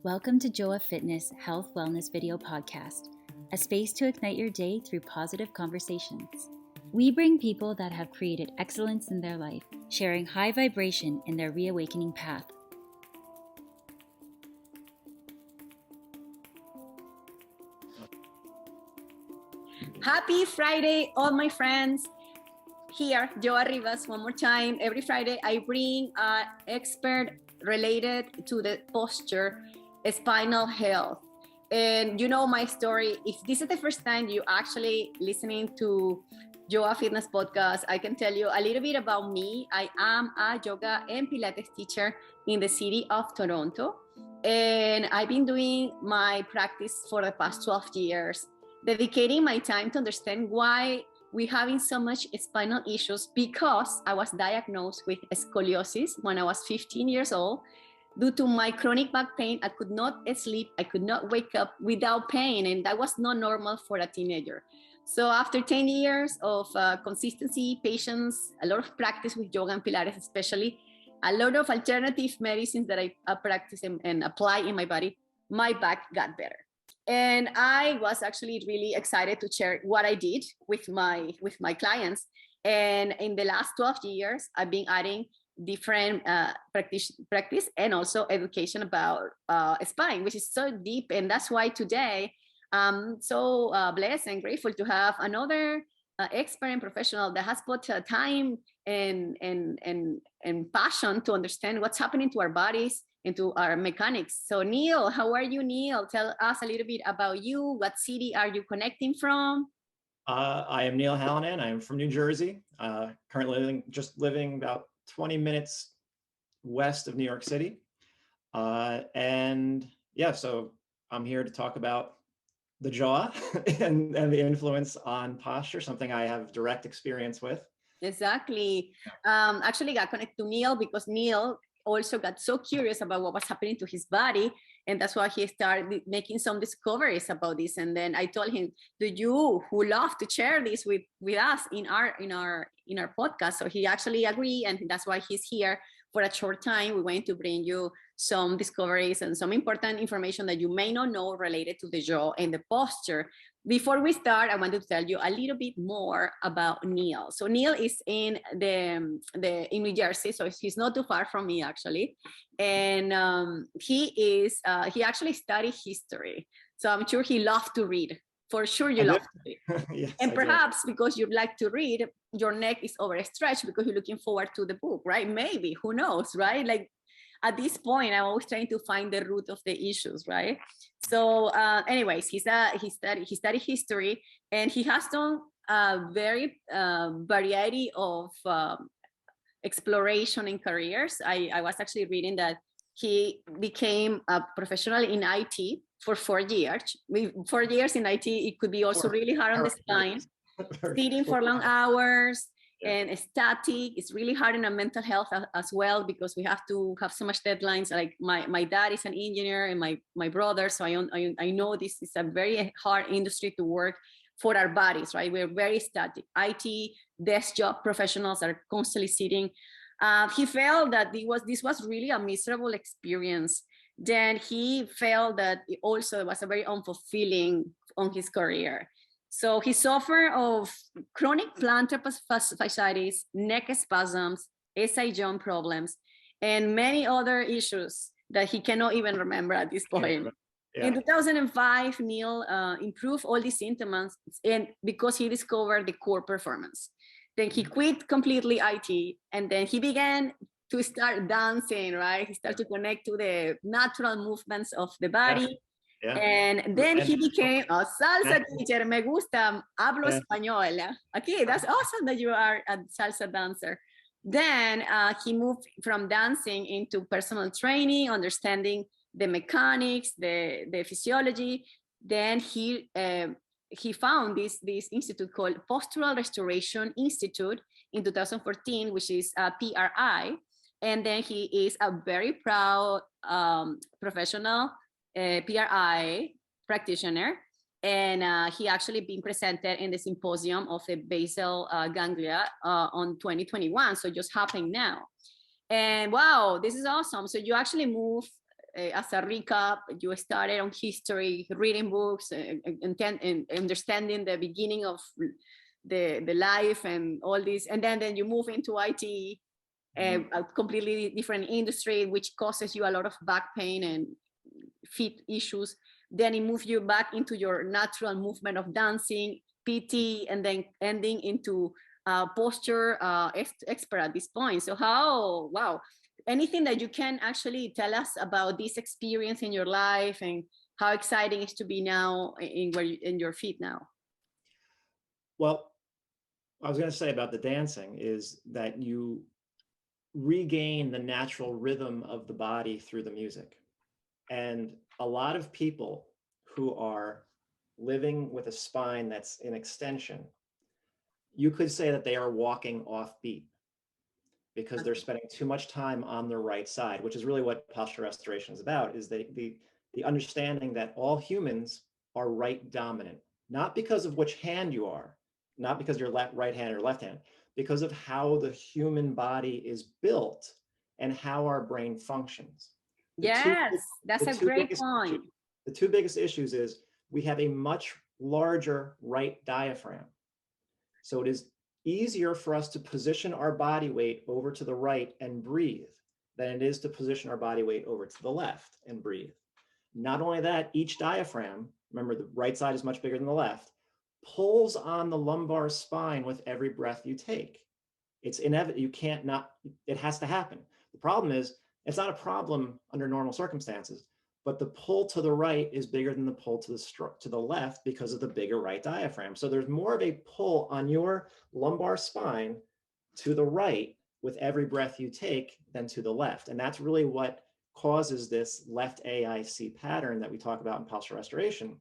Welcome to Joa Fitness Health Wellness Video Podcast, a space to ignite your day through positive conversations. We bring people that have created excellence in their life, sharing high vibration in their reawakening path. Happy Friday, all my friends. Here, Joa Rivas, one more time. Every Friday, I bring an expert related to the posture, spinal health. And you know my story. If this is the first time you actually listening to Joa Fitness Podcast, I can tell you a little bit about me. I am a yoga and Pilates teacher in the city of Toronto. And I've been doing my practice for the past 12 years, dedicating my time to understand why we're having so much spinal issues, because I was diagnosed with scoliosis when I was 15 years old. Due to my chronic back pain, I could not sleep, I could not wake up without pain, and that was not normal for a teenager. So after 10 years of consistency, patience, a lot of practice with yoga and Pilates especially, a lot of alternative medicines that I practice and apply in my body, my back got better. And I was actually really excited to share what I did with my clients. And in the last 12 years, I've been adding different practice and also education about spine, which is so deep. And that's why today I'm so blessed and grateful to have another expert and professional that has put time and passion to understand what's happening to our bodies and to our mechanics. So Neal, how are you, Neal? Tell us a little bit about you. What city are you connecting from? I am Neal HALLINAN. I'm from New Jersey, currently living about 20 minutes west of New York City. And yeah, so I'm here to talk about the jaw and the influence on posture, something I have direct experience with. Exactly. Actually got connected to Neal because Neal also got so curious about what was happening to his body, and that's why he started making some discoveries about this. And then I told him, do you who love to share this with us in our podcast? So he actually agreed, and that's why he's here for a short time. We're going to bring you some discoveries and some important information that you may not know related to the jaw and the posture. Before we start, I want to tell you a little bit more about Neal. So Neal is in New Jersey, so he's not too far from me actually, and he actually studied history. So I'm sure he loved to read. For sure, you love to read. Yes, and perhaps because you like to read, your neck is overstretched because you're looking forward to the book, right? Maybe, who knows, right? Like at this point, I'm always trying to find the root of the issues, right? So anyways, he studied history, and he has done a very variety of exploration in careers. I was actually reading that he became a professional in IT for 4 years. 4 years in IT, it could be also really hard on the spine, sitting for long hours. Yeah. And static. It's really hard in our mental health as well, because we have to have so much deadlines. Like my dad is an engineer, and my brother, so I know this is a very hard industry to work for our bodies, right? We're very static. IT desk job professionals are constantly sitting. He felt that this was really a miserable experience. Then he felt that it also was a very unfulfilling on his career. So he suffered of chronic plantar fasciitis, neck spasms, SI joint problems, and many other issues that he cannot even remember at this point. Yeah. In 2005, Neal improved all these symptoms, and because he discovered the core performance. Then he quit completely IT, and then he began to start dancing, right? He started to connect to the natural movements of the body. Yeah. Yeah. And then he became a salsa teacher. Me gusta, hablo español. Okay, that's awesome that you are a salsa dancer. Then he moved from dancing into personal training, understanding the mechanics, the physiology. Then he found this institute called Postural Restoration Institute in 2014, which is PRI. And then he is a very proud professional PRI practitioner, and he actually been presented in the symposium of the basal ganglia on 2021, so just happening now. And wow, this is awesome. So you actually moved as a recap, you started on history, reading books, and understanding the beginning of the life and all this, and then you move into IT, a completely different industry, which causes you a lot of back pain and feet issues. Then it moves you back into your natural movement of dancing, PT, and then ending into posture expert at this point. So wow, anything that you can actually tell us about this experience in your life and how exciting it is to be now in your feet now? Well, I was going to say about the dancing is that you regain the natural rhythm of the body through the music. And a lot of people who are living with a spine that's in extension, you could say that they are walking off beat because they're spending too much time on their right side, which is really what postural restoration is about, is the understanding that all humans are right dominant, not because of which hand you are, not because you're right hand or left hand, because of how the human body is built and how our brain functions. That's a great point. The two biggest issues is we have a much larger right diaphragm. So it is easier for us to position our body weight over to the right and breathe than it is to position our body weight over to the left and breathe. Not only that, each diaphragm, remember the right side is much bigger than the left, pulls on the lumbar spine with every breath you take. It's inevitable. You can't not, it has to happen. The problem is, it's not a problem under normal circumstances, but the pull to the right is bigger than the pull to the left because of the bigger right diaphragm. So there's more of a pull on your lumbar spine to the right with every breath you take than to the left. And that's really what causes this left AIC pattern that we talk about in postural restoration,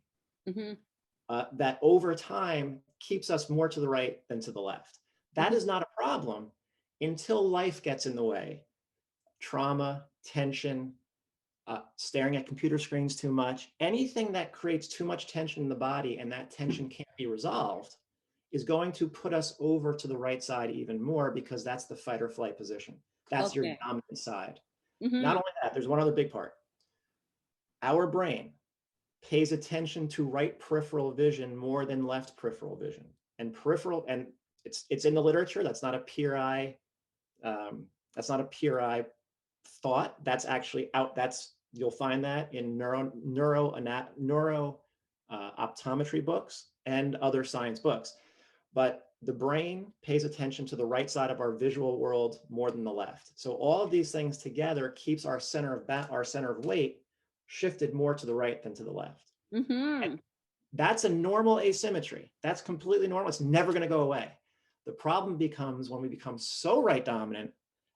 that over time keeps us more to the right than to the left. That is not a problem until life gets in the way. Trauma, tension, staring at computer screens too much, anything that creates too much tension in the body and that tension can't be resolved is going to put us over to the right side even more, because that's the fight or flight position. That's your dominant side. Not only that, there's one other big part. Our brain pays attention to right peripheral vision more than left peripheral vision. And peripheral, and it's in the literature, that's not a PRI, thought. That's actually out. You'll find that in neuro optometry books and other science books. But the brain pays attention to the right side of our visual world more than the left. So all of these things together keeps our center of weight shifted more to the right than to the left. And that's a normal asymmetry. That's completely normal. It's never going to go away. The problem becomes when we become so right dominant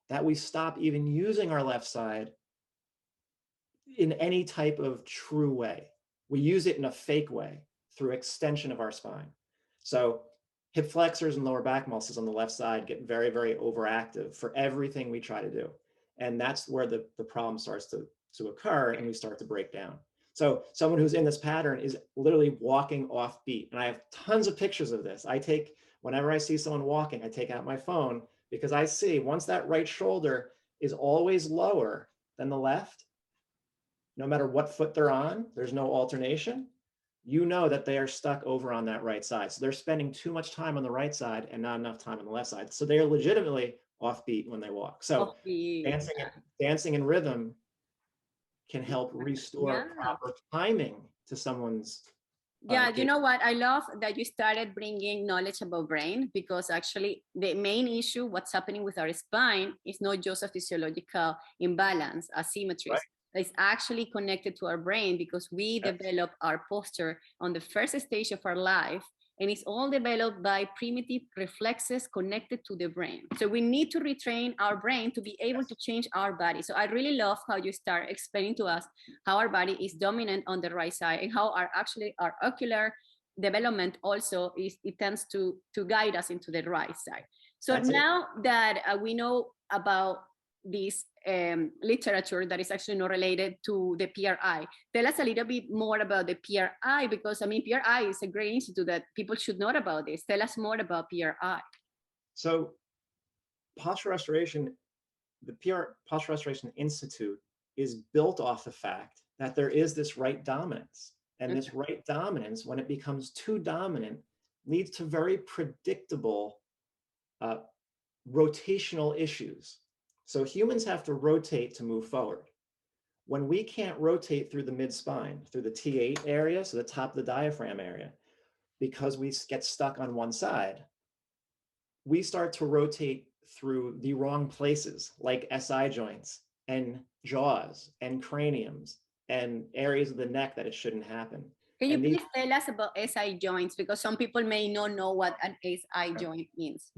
that we stop even using our left side in any type of true way. We use it in a fake way through extension of our spine. So hip flexors and lower back muscles on the left side get very, very overactive for everything we try to do. And that's where the problem starts to occur and we start to break down. So someone who's in this pattern is literally walking off beat. And I have tons of pictures of this. Whenever I see someone walking, I take out my phone because I see once that right shoulder is always lower than the left, no matter what foot they're on, there's no alternation, you know that they are stuck over on that right side. So they're spending too much time on the right side and not enough time on the left side. So they are legitimately off beat when they walk. So dancing in rhythm can help restore proper timing to someone's you know what, I love that you started bringing knowledge about brain, because actually the main issue, what's happening with our spine, is not just a physiological imbalance, asymmetries. It's actually connected to our brain, because we develop our posture on the first stage of our life, and it's all developed by primitive reflexes connected to the brain. So we need to retrain our brain to be able to change our body. So I really love how you start explaining to us how our body is dominant on the right side, and how our ocular development also it tends to guide us into the right side. So now that we know about this literature that is actually not related to the PRI, tell us a little bit more about the PRI, because I mean, PRI is a great institute that people should know about this. Tell us more about PRI. So postural restoration, the Postural Restoration Institute is built off the fact that there is this right dominance. And this right dominance, when it becomes too dominant, leads to very predictable rotational issues. So humans have to rotate to move forward. When we can't rotate through the mid-spine, through the T8 area, so the top of the diaphragm area, because we get stuck on one side, we start to rotate through the wrong places, like SI joints and jaws and craniums and areas of the neck that it shouldn't happen. Can you please tell us about SI joints? Because some people may not know what an SI joint means.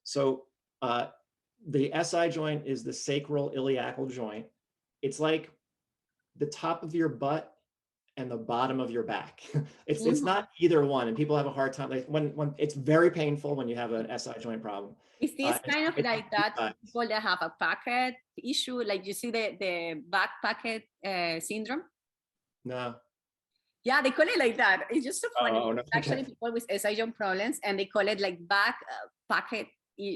So the SI joint is the sacral iliacal joint. It's like the top of your butt and the bottom of your back. It's not either one, and people have a hard time. Like when it's very painful when you have an SI joint problem. Is this kind of like that people that have a pocket issue, like you see the back pocket syndrome? No. Yeah, they call it like that. It's just so funny. Oh, no. Actually, people with SI joint problems, and they call it like back pocket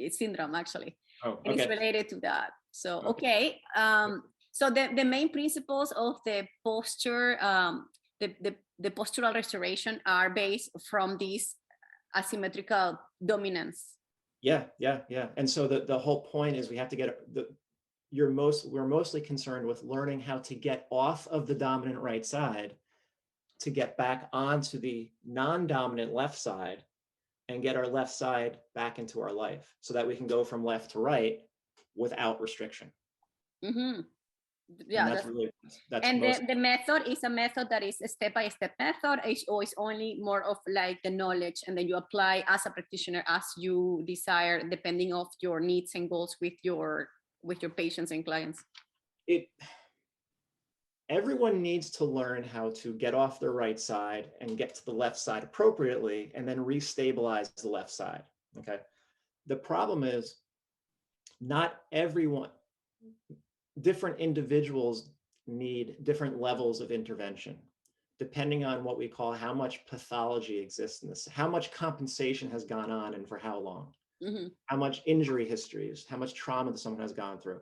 syndrome, actually. Oh, okay. And it's related to that. So, okay. So the main principles of the posture, the postural restoration are based from this asymmetrical dominance. Yeah. And so the whole point is we have to get we're mostly concerned with learning how to get off of the dominant right side to get back onto the non-dominant left side and get our left side back into our life so that we can go from left to right without restriction. Mm-hmm. Yeah, that's and the method is a method that is a step-by-step method. It's always only more of like the knowledge, and then you apply as a practitioner as you desire, depending of your needs and goals with your patients and clients. Everyone needs to learn how to get off their right side and get to the left side appropriately, and then restabilize the left side. Okay. The problem is not everyone. Different individuals need different levels of intervention, depending on what we call how much pathology exists in this, how much compensation has gone on and for how long, how much injury histories, how much trauma that someone has gone through.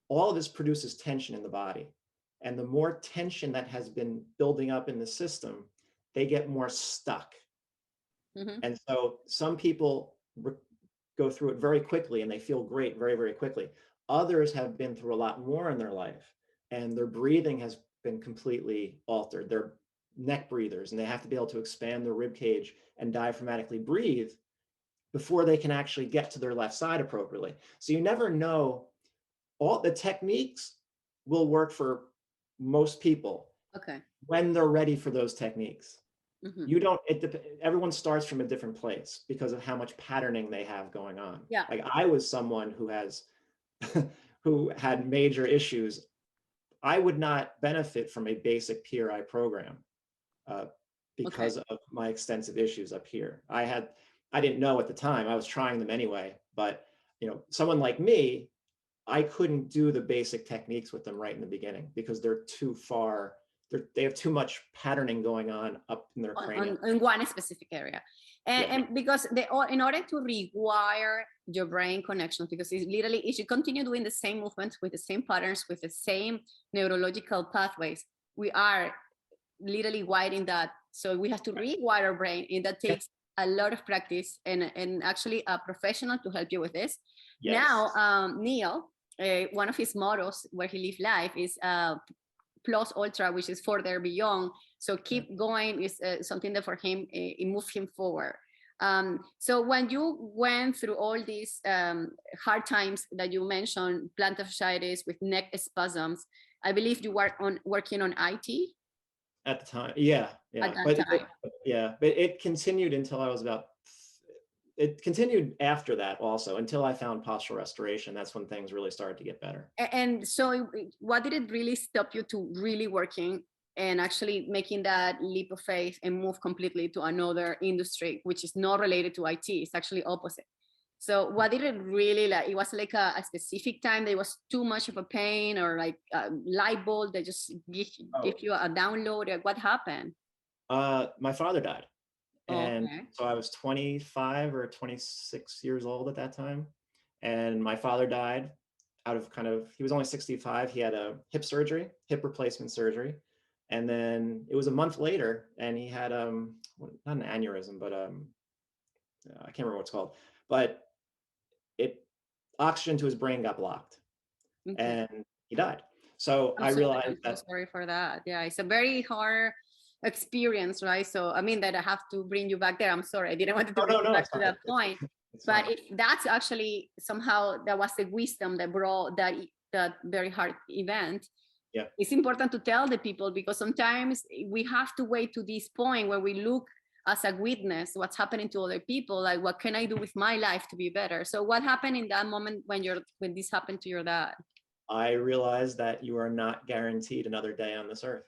All of this produces tension in the body. And the more tension that has been building up in the system, they get more stuck. And so some people go through it very quickly and they feel great very, very quickly. Others have been through a lot more in their life and their breathing has been completely altered. They're neck breathers and they have to be able to expand their rib cage and diaphragmatically breathe before they can actually get to their left side appropriately. So you never know. All the techniques will work for most people when they're ready for those techniques. You don't, everyone starts from a different place because of how much patterning they have going on. Yeah. Like I was someone who had major issues. I would not benefit from a basic PRI program because of my extensive issues up here. I didn't know at the time. I was trying them anyway, but someone like me, I couldn't do the basic techniques with them right in the beginning because they're too far. They have too much patterning going on up in their cranium. In one specific area. And because in order to rewire your brain connections, because it's literally, if you continue doing the same movements with the same patterns, with the same neurological pathways, we are literally wiring that. So we have to rewire our brain, and that takes a lot of practice and actually a professional to help you with this. Yes. Now, Neal, one of his mottos where he lives life is plus ultra, which is further beyond. So keep going is something that for him, it moved him forward. So when you went through all these hard times that you mentioned, plantar fasciitis with neck spasms, I believe you were working on IT? At the time, yeah. But it continued until I was it continued after that also, until I found postural restoration. That's when things really started to get better. And so what did it really stop you to really working and actually making that leap of faith and move completely to another industry, which is not related to IT? It's actually opposite. So what did it really, like, it was like a specific time that it was too much of a pain, or like a light bulb that just give you a download? Or what happened? My father died. And so I was 25 or 26 years old at that time. And my father died. out of he was only 65. He had a hip replacement surgery. And then it was a month later and he had, not an aneurysm, but I can't remember what it's called, but oxygen to his brain got blocked and he died. So I realized I'm so sorry for that. Yeah, it's a very hard experience, right? So I mean that I have to bring you back there. I'm sorry, I didn't want to bring you back to that point. But if that's actually somehow that was the wisdom that brought that very hard event. Yeah, it's important to tell the people, because sometimes we have to wait to this point where we look as a witness what's happening to other people, like what can I do with my life to be better. So what happened in that moment when this happened to your dad? I realized that you are not guaranteed another day on this earth.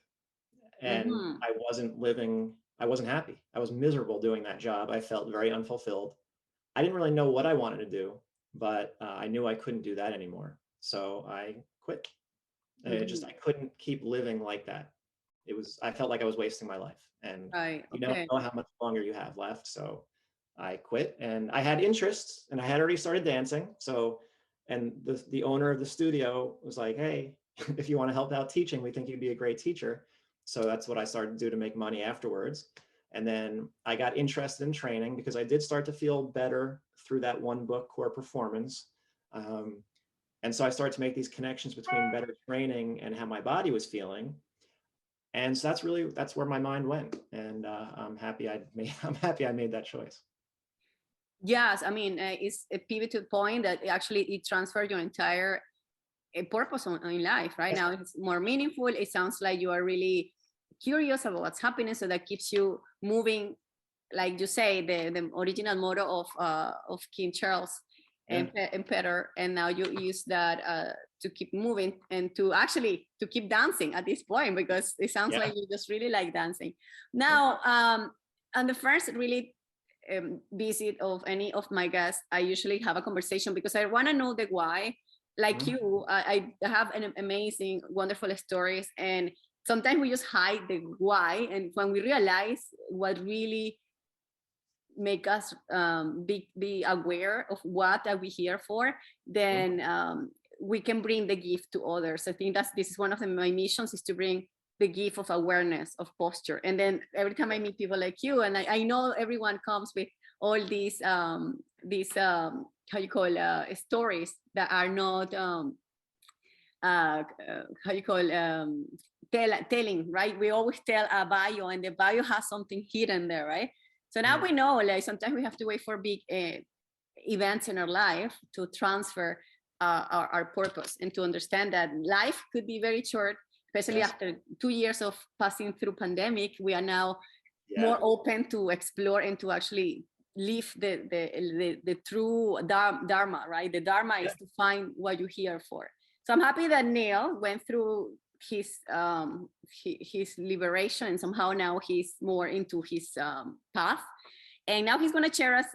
And I wasn't happy. I was miserable doing that job. I felt very unfulfilled. I didn't really know what I wanted to do, but I knew I couldn't do that anymore. So I quit. I couldn't keep living like that. I felt like I was wasting my life, and you don't know how much longer you have left. So I quit, and I had interests, and I had already started dancing. So, and the owner of the studio was like, "Hey, if you want to help out teaching, we think you'd be a great teacher." So that's what I started to do to make money afterwards. And then I got interested in training because I did start to feel better through that one book, Core Performance. And so I started to make these connections between better training and how my body was feeling. And so that's where my mind went. And I'm happy I made that choice. Yes, I mean, it's a pivotal point that actually it transferred your entire purpose in life. Right now, it's more meaningful. It sounds like you are really curious about what's happening, so that keeps you moving. Like you say, the original motto of King Charles and Peter, and now you use that to keep moving and to keep dancing at this point, because it sounds like you just really like dancing. Now, on the first really visit of any of my guests, I usually have a conversation because I want to know the why. Like you, I have an amazing, wonderful stories, and sometimes we just hide the why, and when we realize what really make us be aware of what are we here for, then we can bring the gift to others. I think this is one of my missions, is to bring the gift of awareness of posture. And then every time I meet people like you, and I know everyone comes with all these how you call stories that are not how you call telling, right? We always tell a bio, and the bio has something hidden there, right? So now we know, like, sometimes we have to wait for big events in our life to transfer our purpose, and to understand that life could be very short, especially after 2 years of passing through pandemic. We are now more open to explore and to actually live the true dharma, right? The dharma is to find what you're here for. So I'm happy that Neal went through his liberation, and somehow now he's more into his path, and now he's going to share us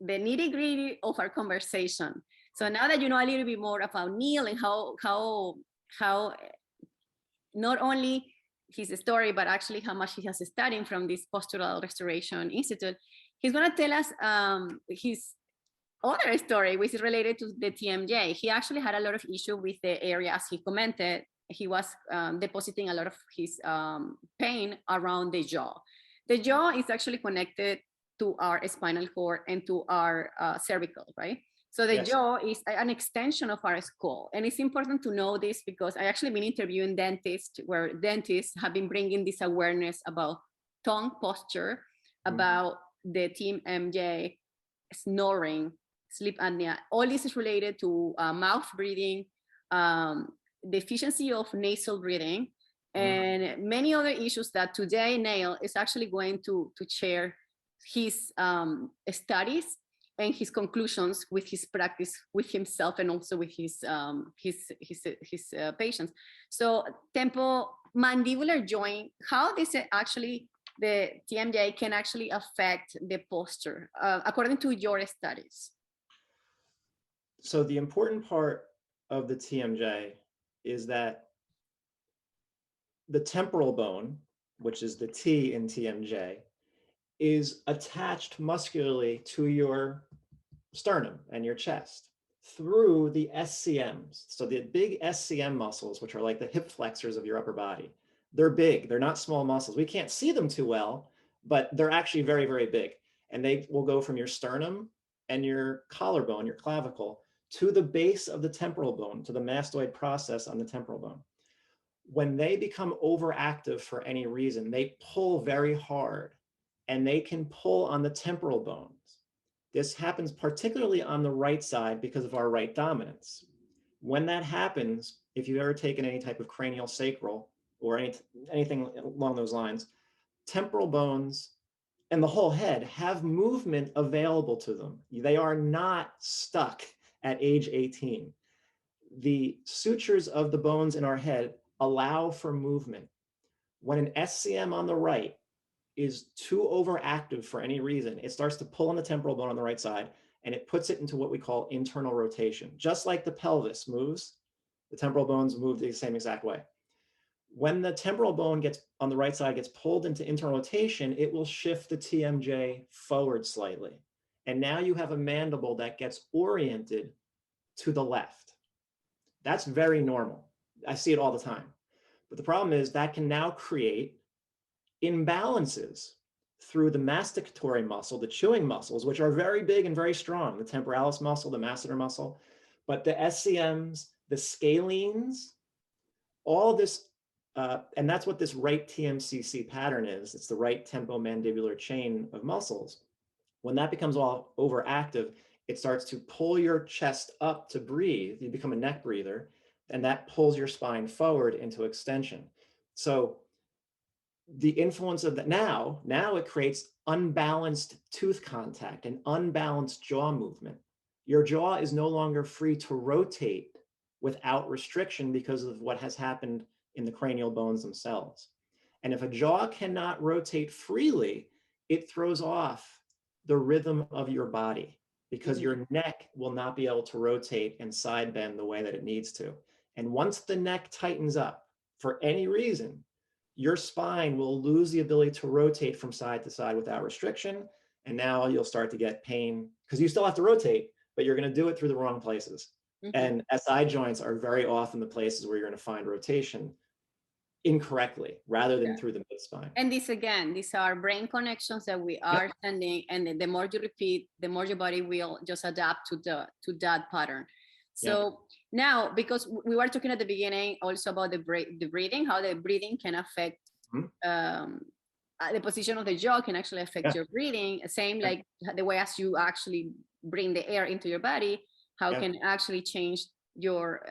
the nitty-gritty of our conversation. So now that you know a little bit more about Neal and how not only his story, but actually how much he has studied from this Postural Restoration Institute, he's going to tell us his other story, which is related to the TMJ. He actually had a lot of issue with the area, as he commented. He was depositing a lot of his pain around the jaw. The jaw is actually connected to our spinal cord and to our cervical, right? So the jaw is an extension of our skull. And it's important to know this because I actually been interviewing dentists, where dentists have been bringing this awareness about tongue posture, about the TMJ, snoring, sleep apnea. All this is related to mouth breathing, the efficiency of nasal breathing, and many other issues that today Neal is actually going to share his studies and his conclusions with his practice with himself, and also with his patients. So temporomandibular joint, how this actually, the TMJ can actually affect the posture according to your studies? So the important part of the TMJ is that the temporal bone, which is the T in TMJ, is attached muscularly to your sternum and your chest through the SCMs. So the big SCM muscles, which are like the hip flexors of your upper body, they're big. They're not small muscles. We can't see them too well, but they're actually very, very big. And they will go from your sternum and your collarbone, your clavicle, to the base of the temporal bone, to the mastoid process on the temporal bone. When they become overactive for any reason, they pull very hard, and they can pull on the temporal bones. This happens particularly on the right side because of our right dominance. When that happens, if you've ever taken any type of cranial sacral or anything along those lines, temporal bones and the whole head have movement available to them. They are not stuck at age 18. The sutures of the bones in our head allow for movement. When an SCM on the right is too overactive for any reason, it starts to pull on the temporal bone on the right side, and it puts it into what we call internal rotation. Just like the pelvis moves, the temporal bones move the same exact way. When the temporal bone gets on the right side gets pulled into internal rotation, it will shift the TMJ forward slightly. And now you have a mandible that gets oriented to the left. That's very normal. I see it all the time. But the problem is that can now create imbalances through the masticatory muscle, the chewing muscles, which are very big and very strong, the temporalis muscle, the masseter muscle, but the SCMs, the scalenes, all this, and that's what this right TMCC pattern is. It's the right tempomandibular chain of muscles. When that becomes all overactive, it starts to pull your chest up to breathe. You become a neck breather, and that pulls your spine forward into extension. So the influence of that now it creates unbalanced tooth contact and unbalanced jaw movement. Your jaw is no longer free to rotate without restriction because of what has happened in the cranial bones themselves. And if a jaw cannot rotate freely, it throws off the rhythm of your body because your neck will not be able to rotate and side bend the way that it needs to. And once the neck tightens up for any reason, your spine will lose the ability to rotate from side to side without restriction. And now you'll start to get pain because you still have to rotate, but you're going to do it through the wrong places. And SI joints are very often the places where you're going to find rotation incorrectly rather than through the mid-spine. And these are brain connections that we are sending, and the more you repeat, the more your body will just adapt to that pattern. So now, because we were talking at the beginning also about the breathing, how the breathing can affect the position of the jaw can actually affect your breathing. Same like the way as you actually bring the air into your body, how can actually change your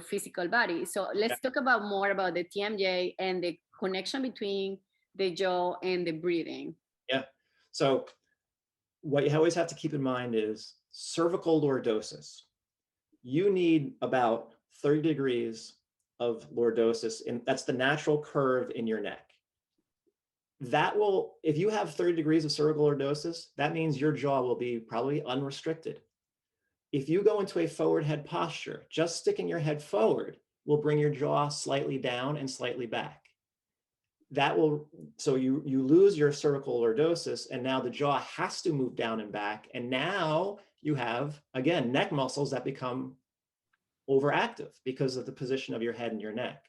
physical body. So let's talk about more about the TMJ and the connection between the jaw and the breathing. Yeah. So what you always have to keep in mind is cervical lordosis. You need about 30 degrees of lordosis, and that's the natural curve in your neck. That will, if you have 30 degrees of cervical lordosis, that means your jaw will be probably unrestricted. If you go into a forward head posture, just sticking your head forward will bring your jaw slightly down and slightly back. That will, so you lose your cervical lordosis, and now the jaw has to move down and back. And now you have, again, neck muscles that become overactive because of the position of your head and your neck.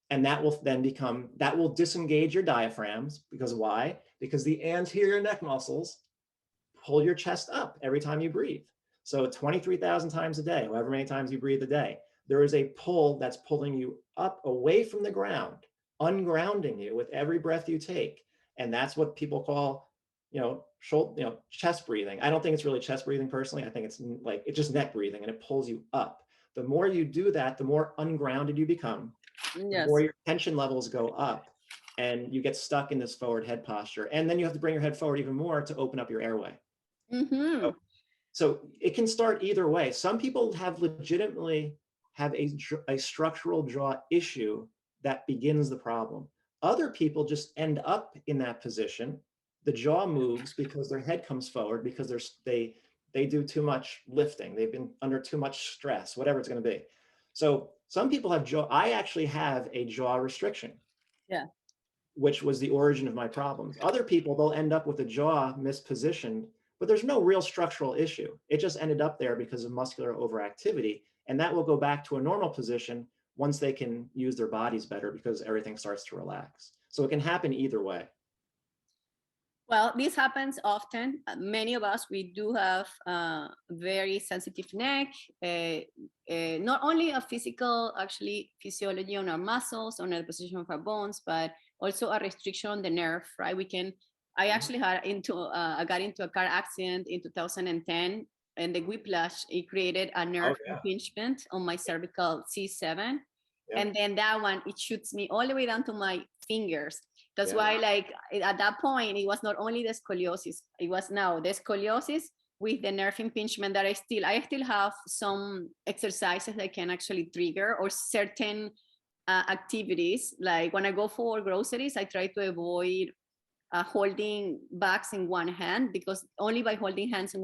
And that will then that will disengage your diaphragms. Because why? Because the anterior neck muscles pull your chest up every time you breathe. So 23,000 times a day, however many times you breathe a day, there is a pull that's pulling you up away from the ground, ungrounding you with every breath you take. And that's what people call, chest breathing. I don't think it's really chest breathing personally. I think it's just neck breathing, and it pulls you up. The more you do that, the more ungrounded you become, the more your tension levels go up, and you get stuck in this forward head posture. And then you have to bring your head forward even more to open up your airway. So it can start either way. Some people legitimately have a structural jaw issue that begins the problem. Other people just end up in that position. The jaw moves because their head comes forward because they do too much lifting. They've been under too much stress, whatever it's going to be. So some people have I actually have a jaw restriction, which was the origin of my problems. Other people, they'll end up with a jaw mispositioned but there's no real structural issue. It just ended up there because of muscular overactivity. And that will go back to a normal position once they can use their bodies better because everything starts to relax. So it can happen either way. Well, this happens often. Many of us, we do have very sensitive neck, not only a physical, actually, physiology on our muscles, on the position of our bones, but also a restriction on the nerve, right? I actually I got into a car accident in 2010, and the whiplash, it created a nerve impingement on my cervical C7. Yeah. And then that one, it shoots me all the way down to my fingers. That's why, like, at that point, it was not only the scoliosis, it was now the scoliosis with the nerve impingement that I still have some exercises that can actually trigger, or certain activities. Like when I go for groceries, I try to avoid holding bags in one hand, because only by holding hands in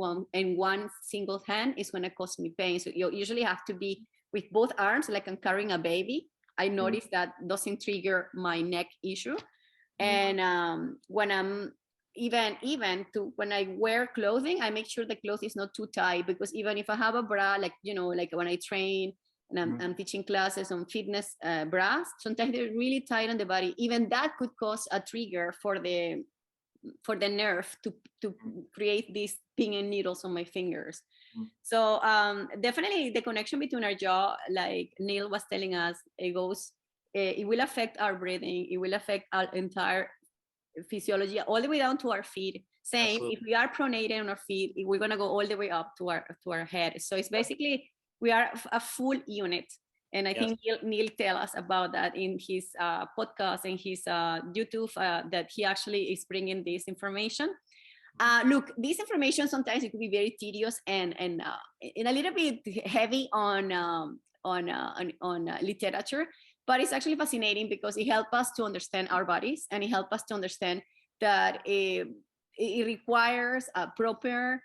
one single hand is going to cause me pain. So you usually have to be with both arms, like I'm carrying a baby. I noticed that doesn't trigger my neck issue. And when I'm when I wear clothing, I make sure the clothes is not too tight, because even if I have a bra, like, you know, like when I train and I'm teaching classes on fitness bras, sometimes they're really tight on the body. Even that could cause a trigger for the nerve to create these pins and needles on my fingers. So definitely the connection between our jaw, like Neal was telling us, it will affect our breathing. It will affect our entire physiology, all the way down to our feet. Same. Absolutely. If we are pronated on our feet, we're gonna go all the way up to our head. So it's basically, we are a full unit. And I think Neal tell us about that in his podcast and his YouTube, that he actually is bringing this information. Look, this information sometimes it could be very tedious and a little bit heavy on literature, but it's actually fascinating because it helps us to understand our bodies, and it helps us to understand that it requires a proper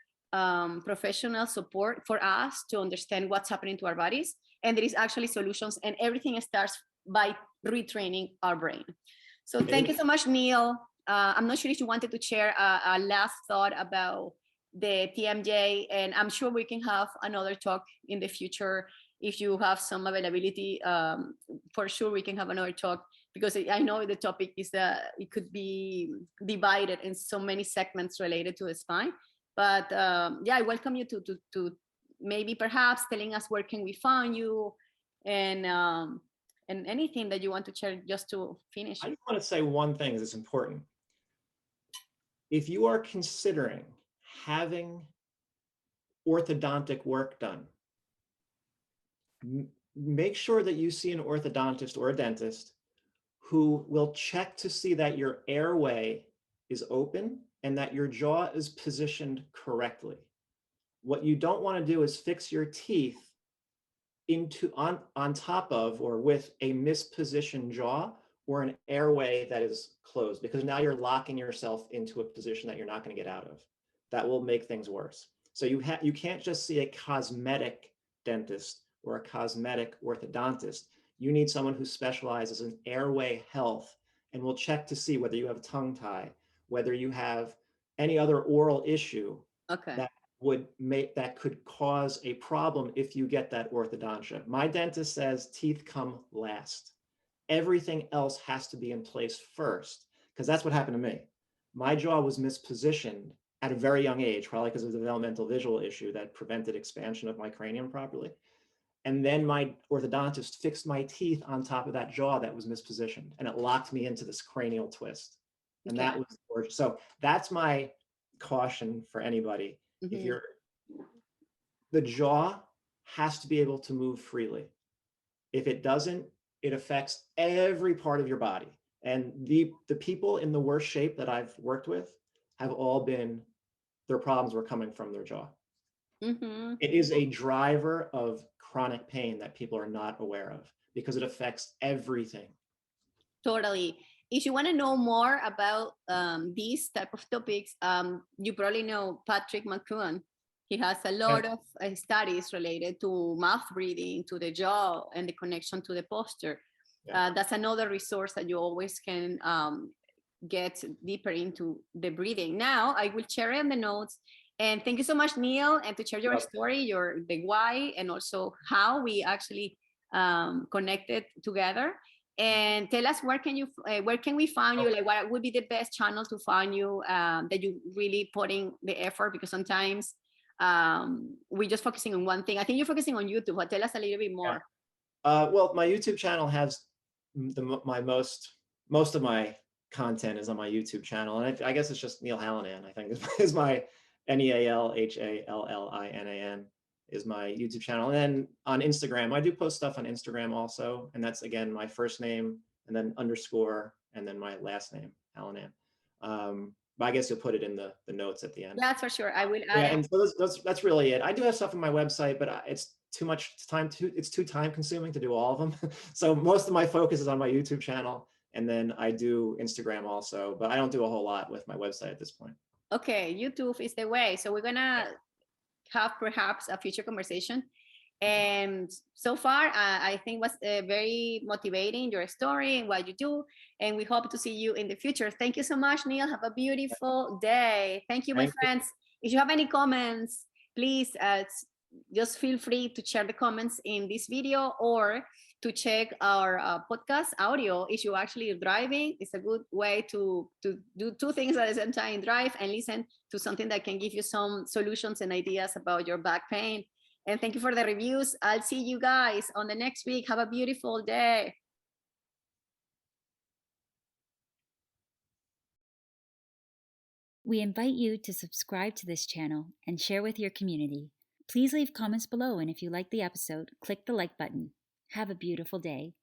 professional support for us to understand what's happening to our bodies. And there is actually solutions, and everything starts by retraining our brain. So thank you so much, Neal. I'm not sure if you wanted to share a last thought about the TMJ, and I'm sure we can have another talk in the future if you have some availability. For sure we can have another talk, because I know the topic is that it could be divided in so many segments related to the spine. But yeah, I welcome you to maybe perhaps telling us where can we find you, and anything that you want to share just to finish. I just want to say one thing that's important. If you are considering having orthodontic work done, make sure that you see an orthodontist or a dentist who will check to see that your airway is open and that your jaw is positioned correctly. What you don't want to do is fix your teeth on top of or with a mispositioned jaw or an airway that is closed, because now you're locking yourself into a position that you're not going to get out of. That will make things worse. So you can't just see a cosmetic dentist or a cosmetic orthodontist. You need someone who specializes in airway health and will check to see whether you have a tongue tie, whether you have any other oral issue that could cause a problem if you get that orthodontia. My dentist says teeth come last. Everything else has to be in place first, because that's what happened to me. My jaw was mispositioned at a very young age, probably because of a developmental visual issue that prevented expansion of my cranium properly. And then my orthodontist fixed my teeth on top of that jaw that was mispositioned, and it locked me into this cranial twist. And that was gorgeous. So that's my caution for anybody. If the jaw has to be able to move freely. If it doesn't, it affects every part of your body. And the people in the worst shape that I've worked with have all been, their problems were coming from their jaw. It is a driver of chronic pain that people are not aware of, because it affects everything. Totally. If you want to know more about these type of topics, you probably know Patrick McCune. He has a lot of studies related to mouth breathing, to the jaw, and the connection to the posture. That's another resource that you always can get deeper into the breathing. Now, I will share in the notes And thank you so much, Neal, and to share your story, the why, and also how we actually connected together. And tell us where can we find you? Like, what would be the best channel to find you that you really putting the effort? Because sometimes we're just focusing on one thing. I think you're focusing on YouTube, but tell us a little bit more. Well, my YouTube channel has most of my content is on my YouTube channel, and I guess it's just Neal Hallinan. I think is my NEALHALLINAN is my YouTube channel. And then on Instagram, I do post stuff on Instagram also, and that's again my first name and then underscore and then my last name, Hallinan. But I guess you'll put it in the notes at the end. That's for sure. I will. Yeah, and so that's really it. I do have stuff on my website, but it's too much time. It's too time consuming to do all of them. So most of my focus is on my YouTube channel, and then I do Instagram also, but I don't do a whole lot with my website at this point. Okay, YouTube is the way. So we're gonna have perhaps a future conversation. And so far, I think was very motivating, your story and what you do. And we hope to see you in the future. Thank you so much, Neal. Have a beautiful day. Thank you, my friends. If you have any comments, please just feel free to share the comments in this video or to check our podcast audio. If you're actually driving, it's a good way to do two things at the same time: drive and listen to something that can give you some solutions and ideas about your back pain. And thank you for the reviews. I'll see you guys on the next week. Have a beautiful day. We invite you to subscribe to this channel and share with your community. Please leave comments below, and if you like the episode, click the like button. Have a beautiful day.